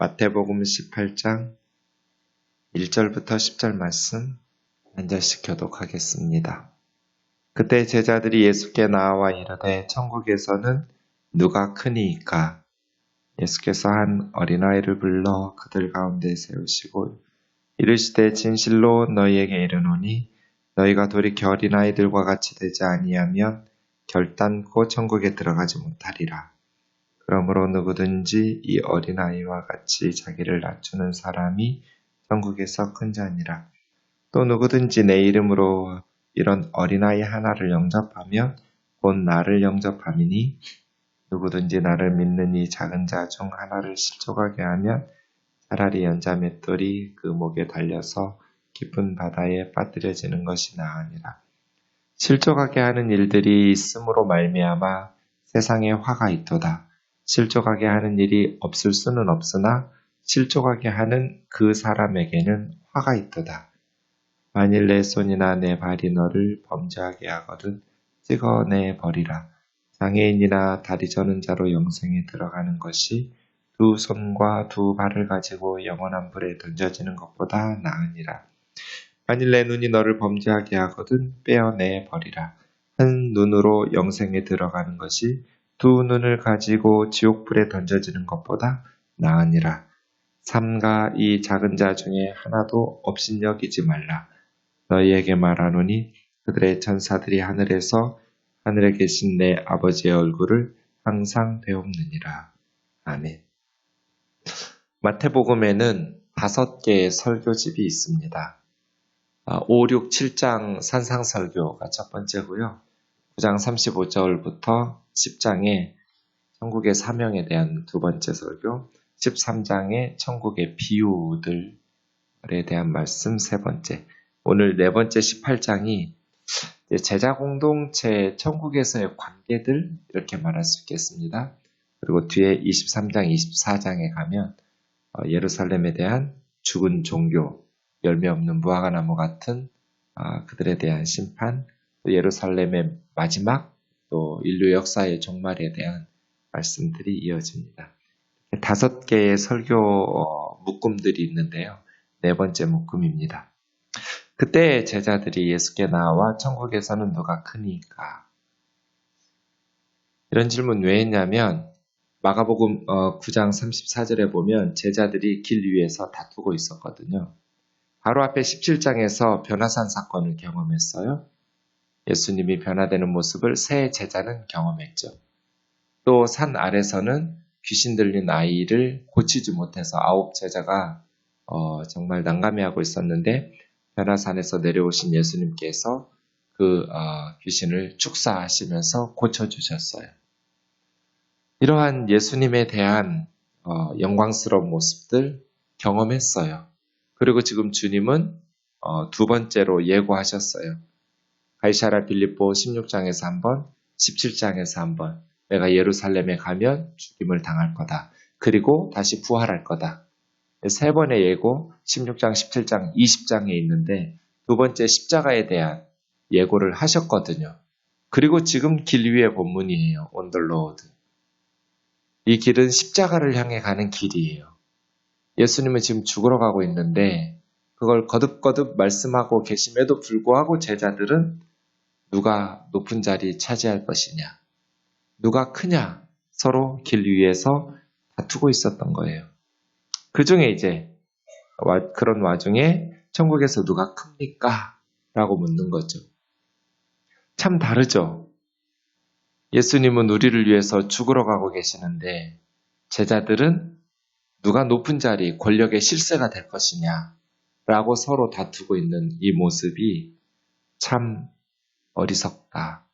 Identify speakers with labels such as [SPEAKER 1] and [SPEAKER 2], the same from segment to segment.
[SPEAKER 1] 마태복음 18장 1절부터 10절 말씀 한 절씩 교독하겠습니다. 그때 제자들이 예수께 나와 이르되 천국에서는 누가 크니이까? 예수께서 한 어린아이를 불러 그들 가운데 세우시고 이르시되 진실로 너희에게 이르노니 너희가 돌이켜 어린아이들과 같이 되지 아니하면 결단코 천국에 들어가지 못하리라. 그러므로 누구든지 이 어린아이와 같이 자기를 낮추는 사람이 천국에서 큰 자니라. 또 누구든지 내 이름으로 이런 어린아이 하나를 영접하면 곧 나를 영접함이니 누구든지 나를 믿는 이 작은 자 중 하나를 실족하게 하면 차라리 연자 맷돌이 그 목에 달려서 깊은 바다에 빠뜨려지는 것이 나으니라. 실족하게 하는 일들이 있음으로 말미암아 세상에 화가 있도다. 실족하게 하는 일이 없을 수는 없으나 실족하게 하는 그 사람에게는 화가 있도다. 만일 내 손이나 내 발이 너를 범죄하게 하거든 찍어내 버리라. 장애인이나 다리 저는 자로 영생에 들어가는 것이 두 손과 두 발을 가지고 영원한 불에 던져지는 것보다 나으니라. 만일 내 눈이 너를 범죄하게 하거든 빼어내 버리라. 한 눈으로 영생에 들어가는 것이 두 눈을 가지고 지옥불에 던져지는 것보다 나으니라. 삼가 이 작은 자 중에 하나도 업신여기지 말라. 너희에게 말하노니 그들의 천사들이 하늘에 계신 내 아버지의 얼굴을 항상 배웁느니라. 아멘. 마태복음에는 5개의 설교집이 있습니다. 5, 6, 7장 산상설교가 첫 번째고요. 9장 35절부터 10장에 천국의 사명에 대한 두 번째 설교, 13장에 천국의 비유들에 대한 말씀 세 번째, 오늘 네 번째 18장이 제자 공동체 천국에서의 관계들 이렇게 말할 수 있겠습니다. 그리고 뒤에 23장, 24장에 가면 예루살렘에 대한 죽은 종교, 열매 없는 무화과 나무 같은 그들에 대한 심판, 또 예루살렘의 마지막, 또 인류 역사의 종말에 대한 말씀들이 이어집니다. 5개의 설교 묶음들이 있는데요. 네 번째 묶음입니다. 그때 제자들이 예수께 나와 천국에서는 누가 크니까? 이런 질문 왜 했냐면 마가복음 9장 34절에 보면 제자들이 길 위에서 다투고 있었거든요. 바로 앞에 17장에서 변화산 사건을 경험했어요. 예수님이 변화되는 모습을 세 제자는 경험했죠. 또 산 아래서는 귀신 들린 아이를 고치지 못해서 9 제자가 정말 난감해하고 있었는데 변화산에서 내려오신 예수님께서 그 귀신을 축사하시면서 고쳐주셨어요. 이러한 예수님에 대한 영광스러운 모습들 경험했어요. 그리고 지금 주님은 두 번째로 예고하셨어요. 가이사랴 빌립보 16장에서 한 번, 17장에서 한 번, 내가 예루살렘에 가면 죽임을 당할 거다. 그리고 다시 부활할 거다. 세 번의 예고, 16장, 17장, 20장에 있는데 두 번째 십자가에 대한 예고를 하셨거든요. 그리고 지금 길 위의 본문이에요. On the road. 이 길은 십자가를 향해 가는 길이에요. 예수님은 지금 죽으러 가고 있는데 그걸 거듭거듭 말씀하고 계심에도 불구하고 제자들은 누가 높은 자리 차지할 것이냐, 누가 크냐 서로 길 위에서 다투고 있었던 거예요. 그 중에 이제 그런 와중에 천국에서 누가 큽니까? 라고 묻는 거죠. 참 다르죠. 예수님은 우리를 위해서 죽으러 가고 계시는데 제자들은 누가 높은 자리, 권력의 실세가 될 것이냐 라고 서로 다투고 있는 이 모습이 참 어리석다,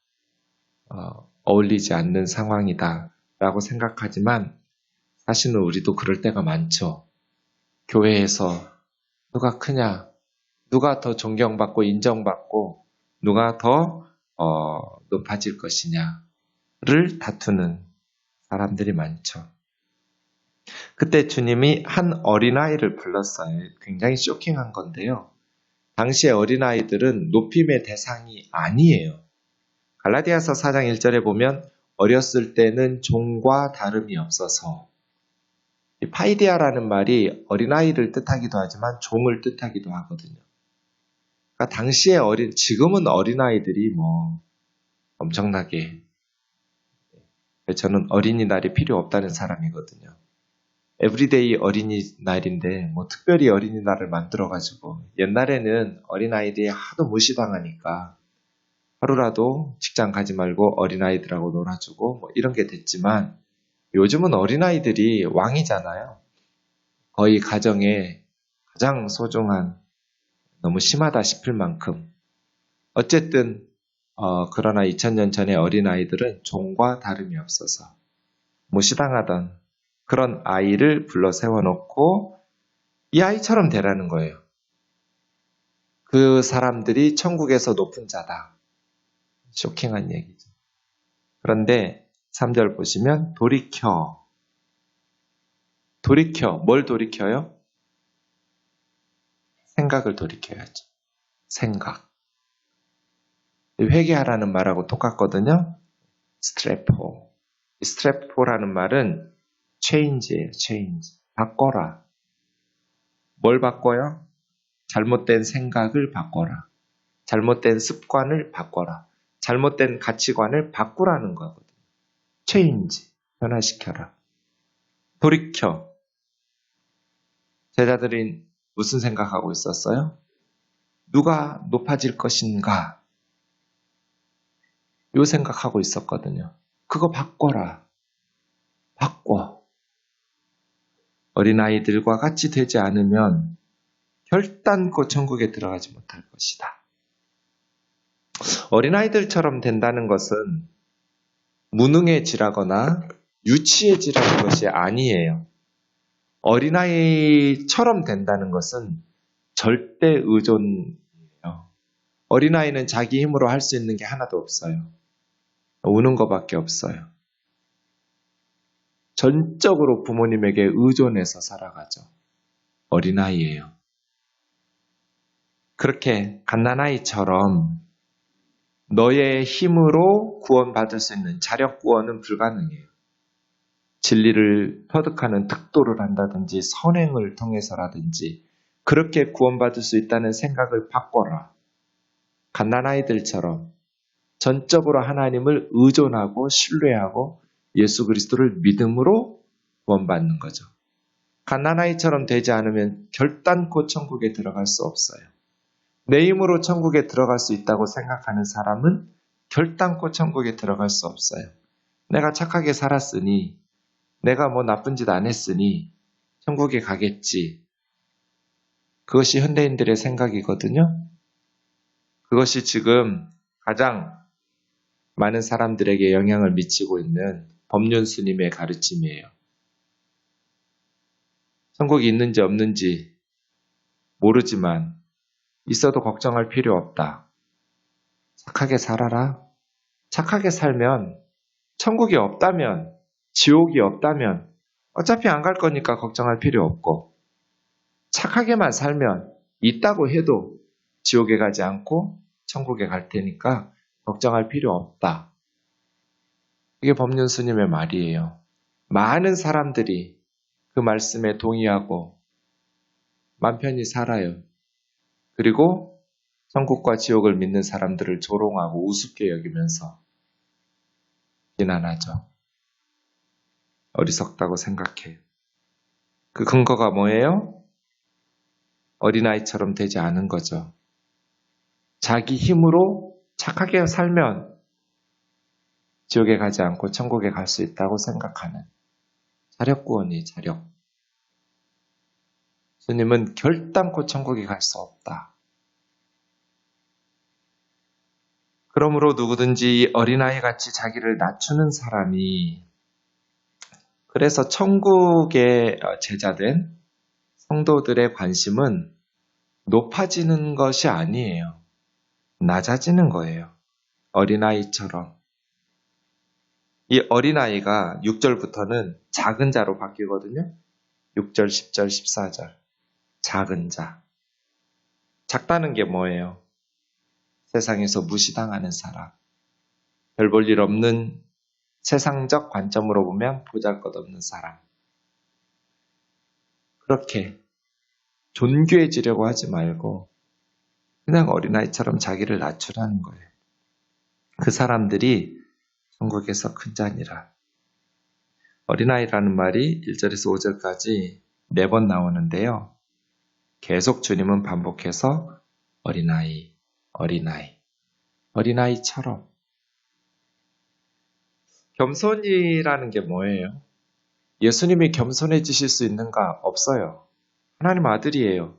[SPEAKER 1] 어울리지 않는 상황이다 라고 생각하지만 사실은 우리도 그럴 때가 많죠. 교회에서 누가 크냐, 누가 더 존경받고 인정받고 누가 더 높아질 것이냐를 다투는 사람들이 많죠. 그때 주님이 한 어린아이를 불렀어요. 굉장히 쇼킹한 건데요. 당시의 어린아이들은 높임의 대상이 아니에요. 갈라디아서 4장 1절에 보면 어렸을 때는 종과 다름이 없어서 이 파이디아라는 말이 어린아이를 뜻하기도 하지만 종을 뜻하기도 하거든요. 그러니까 당시에 지금은 어린아이들이 뭐 엄청나게, 저는 어린이날이 필요 없다는 사람이거든요. 에브리데이 어린이날인데 뭐 특별히 어린이날을 만들어가지고, 옛날에는 어린아이들이 하도 무시당하니까 하루라도 직장 가지 말고 어린아이들하고 놀아주고 뭐 이런 게 됐지만, 요즘은 어린아이들이 왕이잖아요. 거의 가정의 가장 소중한, 너무 심하다 싶을 만큼. 어쨌든 그러나 2000년 전의 어린아이들은 종과 다름이 없어서 무시당하던 그런 아이를 불러 세워놓고 이 아이처럼 되라는 거예요. 그 사람들이 천국에서 높은 자다. 쇼킹한 얘기죠. 그런데 3절 보시면 돌이켜, 뭘 돌이켜요? 생각을 돌이켜야죠. 생각. 회개하라는 말하고 똑같거든요. 스트레포. 스트레포라는 말은 change예요. change. 바꿔라. 뭘 바꿔요? 잘못된 생각을 바꿔라. 잘못된 습관을 바꿔라. 잘못된 가치관을 바꾸라는 거거든요. change. 변화시켜라. 돌이켜. 제자들이 무슨 생각하고 있었어요? 누가 높아질 것인가? 요 생각하고 있었거든요. 그거 바꿔라. 바꿔. 어린아이들과 같이 되지 않으면 결단코 천국에 들어가지 못할 것이다. 어린아이들처럼 된다는 것은 무능해지라거나 유치해지라는 것이 아니에요. 어린아이처럼 된다는 것은 절대 의존이에요. 어린아이는 자기 힘으로 할 수 있는 게 하나도 없어요. 우는 것밖에 없어요. 전적으로 부모님에게 의존해서 살아가죠. 어린아이예요. 그렇게 갓난아이처럼 너의 힘으로 구원받을 수 있는 자력 구원은 불가능해요. 진리를 터득하는 득도를 한다든지 선행을 통해서라든지 그렇게 구원받을 수 있다는 생각을 바꿔라. 갓난아이들처럼 전적으로 하나님을 의존하고 신뢰하고 예수 그리스도를 믿음으로 구원받는 거죠. 갓난아이처럼 되지 않으면 결단코 천국에 들어갈 수 없어요. 내 힘으로 천국에 들어갈 수 있다고 생각하는 사람은 결단코 천국에 들어갈 수 없어요. 내가 착하게 살았으니, 내가 뭐 나쁜 짓 안 했으니 천국에 가겠지. 그것이 현대인들의 생각이거든요. 그것이 지금 가장 많은 사람들에게 영향을 미치고 있는 법륜 스님의 가르침이에요. 천국이 있는지 없는지 모르지만 있어도 걱정할 필요 없다. 착하게 살아라. 착하게 살면, 천국이 없다면, 지옥이 없다면 어차피 안 갈 거니까 걱정할 필요 없고, 착하게만 살면 있다고 해도 지옥에 가지 않고 천국에 갈 테니까 걱정할 필요 없다. 이게 법륜 스님의 말이에요. 많은 사람들이 그 말씀에 동의하고 맘 편히 살아요. 그리고 천국과 지옥을 믿는 사람들을 조롱하고 우습게 여기면서 비난하죠. 어리석다고 생각해요. 그 근거가 뭐예요? 어린아이처럼 되지 않은 거죠. 자기 힘으로 착하게 살면 지옥에 가지 않고 천국에 갈 수 있다고 생각하는 자력구원이 자력. 주님은 결단코 천국에 갈 수 없다. 그러므로 누구든지 어린아이같이 자기를 낮추는 사람이, 그래서 천국에 제자된 성도들의 관심은 높아지는 것이 아니에요. 낮아지는 거예요. 어린아이처럼. 이 어린아이가 6절부터는 작은 자로 바뀌거든요. 6절, 10절, 14절. 작은 자. 작다는 게 뭐예요? 세상에서 무시당하는 사람. 별 볼 일 없는 세상적 관점으로 보면 보잘것없는 사람. 그렇게 존귀해지려고 하지 말고 그냥 어린아이처럼 자기를 낮추라는 거예요. 그 사람들이 천국에서 큰 자니라. 어린아이라는 말이 1절에서 5절까지 4번 나오는데요. 계속 주님은 반복해서 어린아이, 어린아이, 어린아이처럼. 겸손이라는 게 뭐예요? 예수님이 겸손해지실 수 있는가? 없어요. 하나님 아들이에요.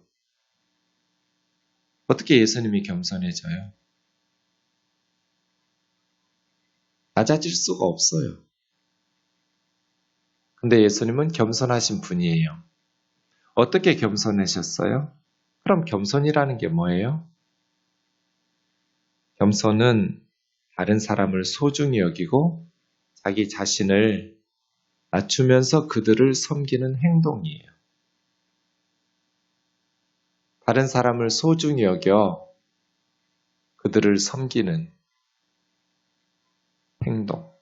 [SPEAKER 1] 어떻게 예수님이 겸손해져요? 낮아질 수가 없어요. 근데 예수님은 겸손하신 분이에요. 어떻게 겸손하셨어요? 그럼 겸손이라는 게 뭐예요? 겸손은 다른 사람을 소중히 여기고 자기 자신을 낮추면서 그들을 섬기는 행동이에요. 다른 사람을 소중히 여겨 그들을 섬기는 행동.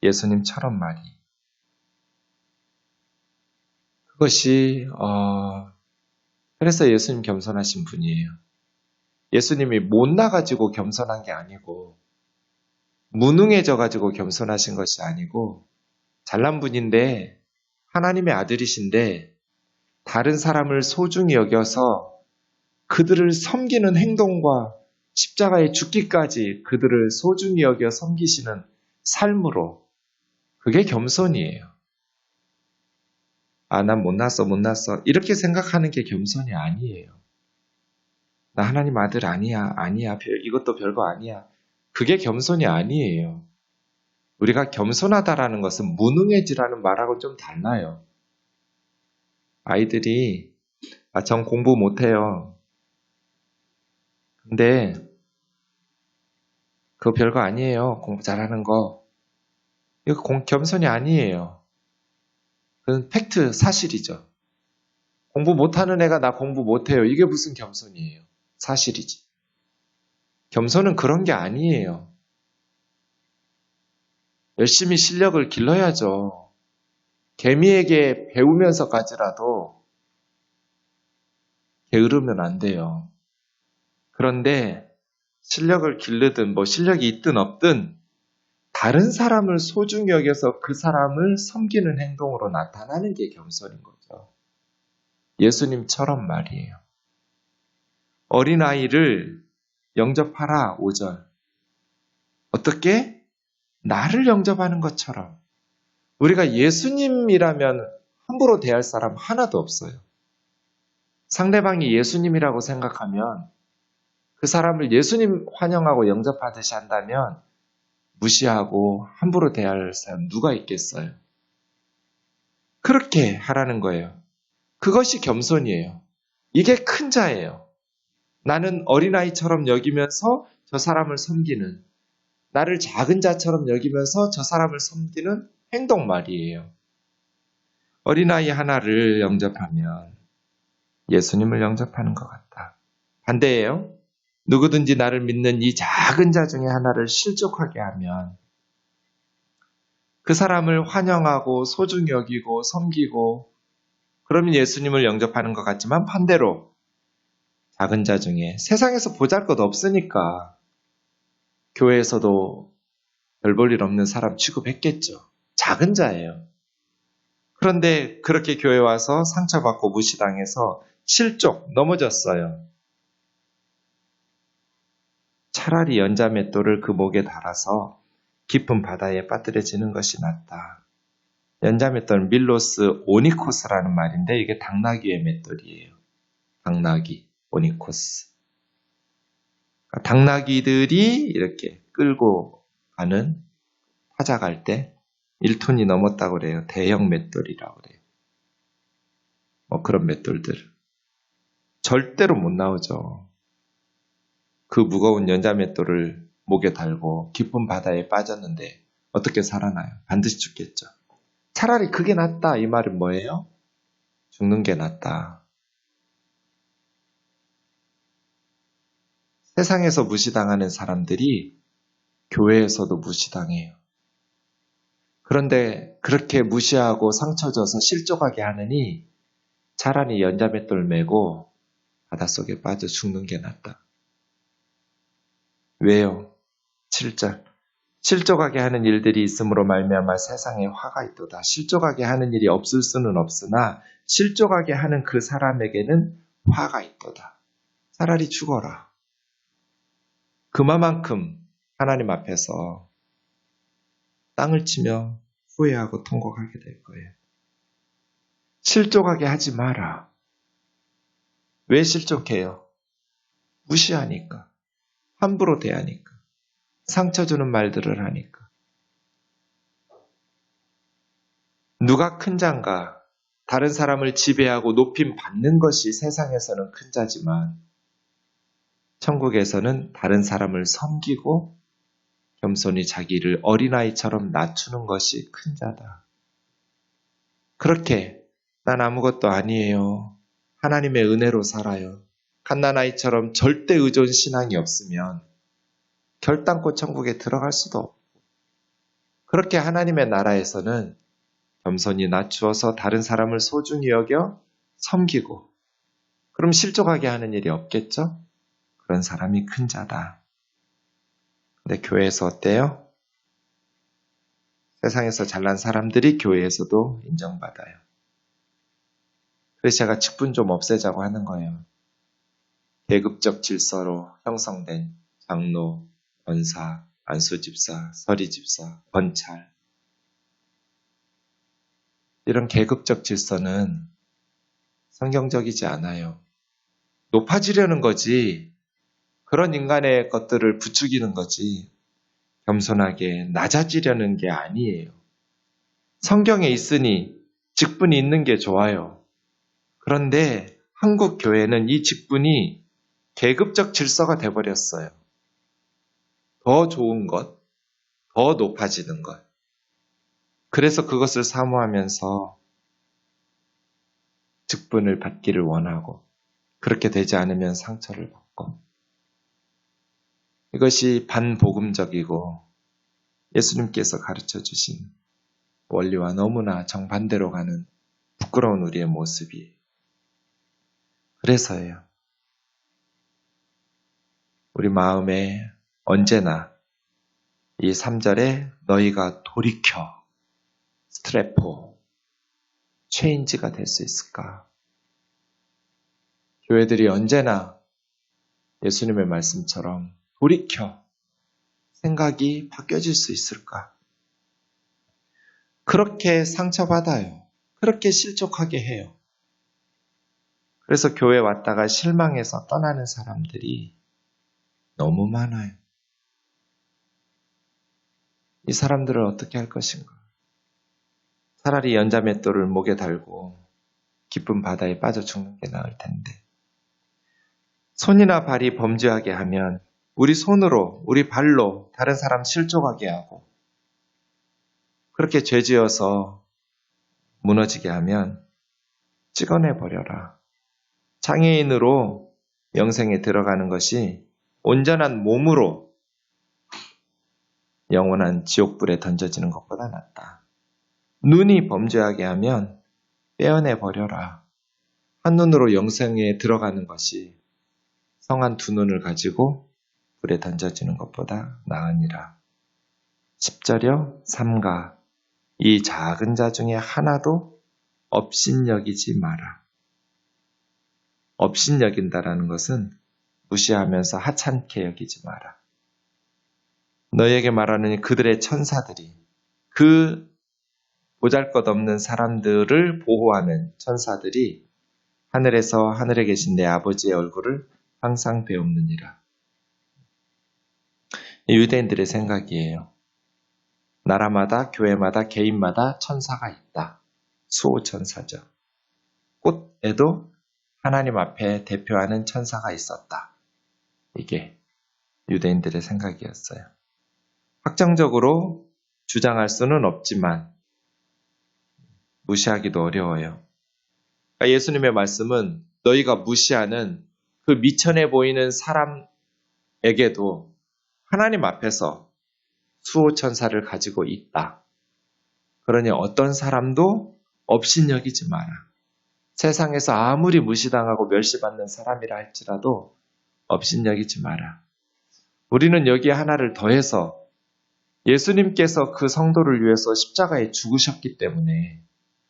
[SPEAKER 1] 예수님처럼 말이. 그것이 그래서 예수님 겸손하신 분이에요. 예수님이 못나가지고 겸손한 게 아니고 무능해져가지고 겸손하신 것이 아니고 잘난 분인데 하나님의 아들이신데 다른 사람을 소중히 여겨서 그들을 섬기는 행동과 십자가에 죽기까지 그들을 소중히 여겨 섬기시는 삶으로 그게 겸손이에요. 난 못났어. 이렇게 생각하는 게 겸손이 아니에요. 나 하나님 아들 아니야. 이것도 별거 아니야. 그게 겸손이 아니에요. 우리가 겸손하다라는 것은 무능해지라는 말하고는 좀 달라요. 아이들이 전 공부 못해요. 근데 그거 별거 아니에요. 공부 잘하는 거. 이거 겸손이 아니에요. 그건 팩트, 사실이죠. 공부 못하는 애가 나 공부 못해요. 이게 무슨 겸손이에요. 사실이지. 겸손은 그런 게 아니에요. 열심히 실력을 길러야죠. 개미에게 배우면서까지라도 게으르면 안 돼요. 그런데 실력을 기르든 실력이 있든 없든 다른 사람을 소중히 여겨서 그 사람을 섬기는 행동으로 나타나는 게 겸손인 거죠. 예수님처럼 말이에요. 어린아이를 영접하라 5절. 어떻게? 나를 영접하는 것처럼. 우리가 예수님이라면 함부로 대할 사람 하나도 없어요. 상대방이 예수님이라고 생각하면 그 사람을 예수님 환영하고 영접하듯이 한다면 무시하고 함부로 대할 사람 누가 있겠어요? 그렇게 하라는 거예요. 그것이 겸손이에요. 이게 큰 자예요. 나는 어린아이처럼 여기면서 저 사람을 섬기는, 나를 작은 자처럼 여기면서 저 사람을 섬기는 행동 말이에요. 어린아이 하나를 영접하면 예수님을 영접하는 것 같다. 반대예요. 누구든지 나를 믿는 이 작은 자 중에 하나를 실족하게 하면 그 사람을 환영하고 소중히 여기고 섬기고 그러면 예수님을 영접하는 것 같지만 반대로 작은 자 중에 세상에서 보잘것 없으니까 교회에서도 별 볼 일 없는 사람 취급했겠죠. 작은 자예요. 그런데 그렇게 교회 와서 상처받고 무시당해서 실족 넘어졌어요. 차라리 연자맷돌을 그 목에 달아서 깊은 바다에 빠뜨려지는 것이 낫다. 연자맷돌은 밀로스 오니코스라는 말인데 이게 당나귀의 맷돌이에요. 당나귀, 오니코스. 당나귀들이 이렇게 끌고 가는 타작할 때 1톤이 넘었다고 그래요. 대형 맷돌이라고 그래요. 그런 맷돌들. 절대로 못 나오죠. 그 무거운 연자맷돌을 목에 달고 깊은 바다에 빠졌는데 어떻게 살아나요? 반드시 죽겠죠. 차라리 그게 낫다. 이 말은 뭐예요? 죽는 게 낫다. 세상에서 무시당하는 사람들이 교회에서도 무시당해요. 그런데 그렇게 무시하고 상처 줘서 실족하게 하느니 차라리 연자맷돌 메고 바닷속에 빠져 죽는 게 낫다. 왜요? 7절. 실족하게 하는 일들이 있으므로 말미암아 세상에 화가 있도다. 실족하게 하는 일이 없을 수는 없으나 실족하게 하는 그 사람에게는 화가 있도다. 차라리 죽어라. 그만큼 하나님 앞에서 땅을 치며 후회하고 통곡하게 될 거예요. 실족하게 하지 마라. 왜 실족해요? 무시하니까. 함부로 대하니까. 상처 주는 말들을 하니까. 누가 큰 자인가? 다른 사람을 지배하고 높임 받는 것이 세상에서는 큰 자지만 천국에서는 다른 사람을 섬기고 겸손히 자기를 어린아이처럼 낮추는 것이 큰 자다. 그렇게 난 아무것도 아니에요. 하나님의 은혜로 살아요. 갓난아이처럼 절대 의존 신앙이 없으면 결단코 천국에 들어갈 수도 없고, 그렇게 하나님의 나라에서는 겸손히 낮추어서 다른 사람을 소중히 여겨 섬기고, 그럼 실족하게 하는 일이 없겠죠? 그런 사람이 큰 자다. 근데 교회에서 어때요? 세상에서 잘난 사람들이 교회에서도 인정받아요. 그래서 제가 직분 좀 없애자고 하는 거예요. 계급적 질서로 형성된 장로, 권사, 안수집사, 서리집사, 권찰, 이런 계급적 질서는 성경적이지 않아요. 높아지려는 거지, 그런 인간의 것들을 부추기는 거지, 겸손하게 낮아지려는 게 아니에요. 성경에 있으니 직분이 있는 게 좋아요. 그런데 한국 교회는 이 직분이 계급적 질서가 돼버렸어요. 더 좋은 것, 더 높아지는 것. 그래서 그것을 사모하면서 직분을 받기를 원하고, 그렇게 되지 않으면 상처를 받고. 이것이 반복음적이고 예수님께서 가르쳐 주신 원리와 너무나 정반대로 가는 부끄러운 우리의 모습이에요. 그래서예요. 우리 마음에 언제나 이 3절에 너희가 돌이켜, 스트레포, 체인지가 될 수 있을까? 교회들이 언제나 예수님의 말씀처럼 돌이켜 생각이 바뀌어질 수 있을까? 그렇게 상처받아요. 그렇게 실족하게 해요. 그래서 교회 왔다가 실망해서 떠나는 사람들이 너무 많아요. 이 사람들을 어떻게 할 것인가? 차라리 연자맷돌을 목에 달고 깊은 바다에 빠져 죽는 게 나을 텐데. 손이나 발이 범죄하게 하면 우리 손으로, 우리 발로 다른 사람 실족하게 하고, 그렇게 죄지어서 무너지게 하면 찍어내버려라. 장애인으로 영생에 들어가는 것이 온전한 몸으로 영원한 지옥불에 던져지는 것보다 낫다. 눈이 범죄하게 하면 떼어내버려라. 한눈으로 영생에 들어가는 것이 성한 두 눈을 가지고 불에 던져지는 것보다 나으니라. 10절여 삼가 이 작은 자 중에 하나도 업신여기지 마라. 업신여긴다라는 것은 무시하면서 하찮게 여기지 마라. 너희에게 말하는 그들의 천사들이, 그 보잘것없는 사람들을 보호하는 천사들이 하늘에서 하늘에 계신 내 아버지의 얼굴을 항상 배웁느니라. 유대인들의 생각이에요. 나라마다, 교회마다, 개인마다 천사가 있다. 수호천사죠. 꽃에도 하나님 앞에 대표하는 천사가 있었다. 이게 유대인들의 생각이었어요. 확정적으로 주장할 수는 없지만 무시하기도 어려워요. 그러니까 예수님의 말씀은 너희가 무시하는 그 미천해 보이는 사람에게도 하나님 앞에서 수호천사를 가지고 있다. 그러니 어떤 사람도 업신여기지 마라. 세상에서 아무리 무시당하고 멸시받는 사람이라 할지라도 업신여기지 마라. 우리는 여기에 하나를 더해서 예수님께서 그 성도를 위해서 십자가에 죽으셨기 때문에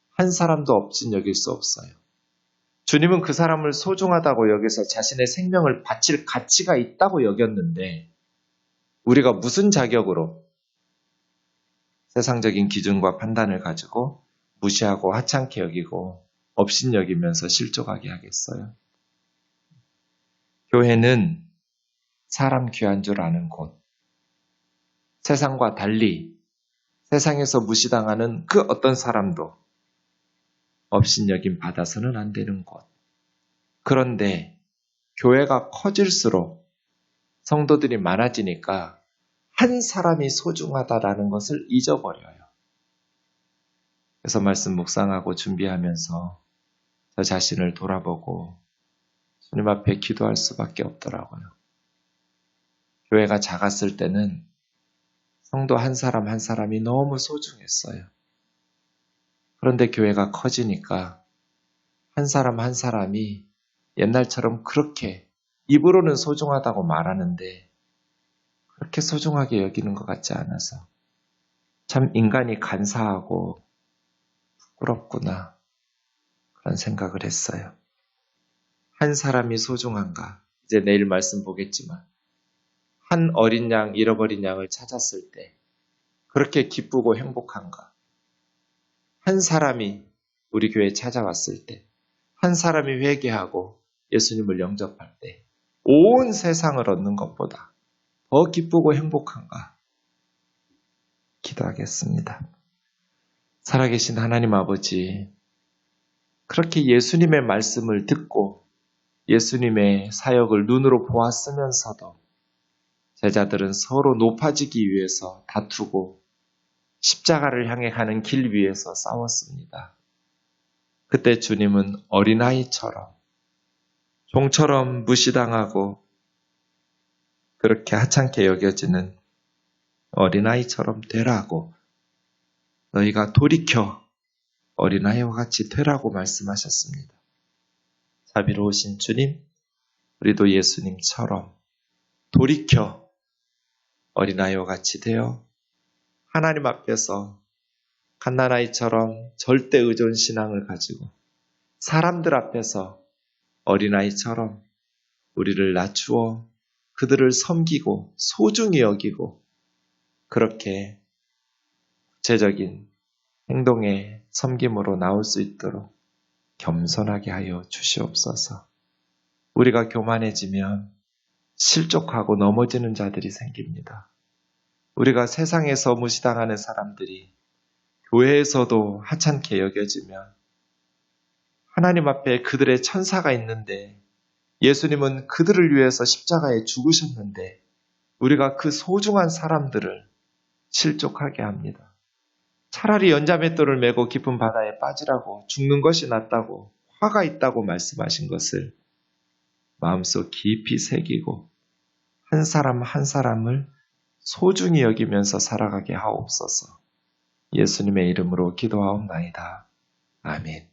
[SPEAKER 1] 한 사람도 업신여길 수 없어요. 주님은 그 사람을 소중하다고 여기서 자신의 생명을 바칠 가치가 있다고 여겼는데 우리가 무슨 자격으로 세상적인 기준과 판단을 가지고 무시하고 하찮게 여기고 업신여기면서 실족하게 하겠어요? 교회는 사람 귀한 줄 아는 곳, 세상과 달리 세상에서 무시당하는 그 어떤 사람도 업신여김 받아서는 안 되는 곳. 그런데 교회가 커질수록 성도들이 많아지니까 한 사람이 소중하다라는 것을 잊어버려요. 그래서 말씀 묵상하고 준비하면서 저 자신을 돌아보고 주님 앞에 기도할 수밖에 없더라고요. 교회가 작았을 때는 성도 한 사람 한 사람이 너무 소중했어요. 그런데 교회가 커지니까 한 사람 한 사람이 옛날처럼 그렇게 입으로는 소중하다고 말하는데 그렇게 소중하게 여기는 것 같지 않아서 참 인간이 간사하고 부끄럽구나 그런 생각을 했어요. 한 사람이 소중한가? 이제 내일 말씀 보겠지만 한 어린 양, 잃어버린 양을 찾았을 때 그렇게 기쁘고 행복한가? 한 사람이 우리 교회에 찾아왔을 때, 한 사람이 회개하고 예수님을 영접할 때 온 세상을 얻는 것보다 더 기쁘고 행복한가? 기도하겠습니다. 살아계신 하나님 아버지, 그렇게 예수님의 말씀을 듣고 예수님의 사역을 눈으로 보았으면서도 제자들은 서로 높아지기 위해서 다투고 십자가를 향해 가는 길 위에서 싸웠습니다. 그때 주님은 어린아이처럼 종처럼 무시당하고 그렇게 하찮게 여겨지는 어린아이처럼 되라고 너희가 돌이켜 어린아이와 같이 되라고 말씀하셨습니다. 자비로우신 주님, 우리도 예수님처럼 돌이켜 어린아이와 같이 되어 하나님 앞에서 갓난아이처럼 절대 의존 신앙을 가지고 사람들 앞에서 어린아이처럼 우리를 낮추어 그들을 섬기고 소중히 여기고 그렇게 구체적인 행동의 섬김으로 나올 수 있도록 겸손하게 하여 주시옵소서. 우리가 교만해지면 실족하고 넘어지는 자들이 생깁니다. 우리가 세상에서 무시당하는 사람들이 교회에서도 하찮게 여겨지면 하나님 앞에 그들의 천사가 있는데 예수님은 그들을 위해서 십자가에 죽으셨는데 우리가 그 소중한 사람들을 실족하게 합니다. 차라리 연자맷돌을 메고 깊은 바다에 빠지라고 죽는 것이 낫다고 화가 있다고 말씀하신 것을 마음속 깊이 새기고 한 사람 한 사람을 소중히 여기면서 살아가게 하옵소서. 예수님의 이름으로 기도하옵나이다. 아멘.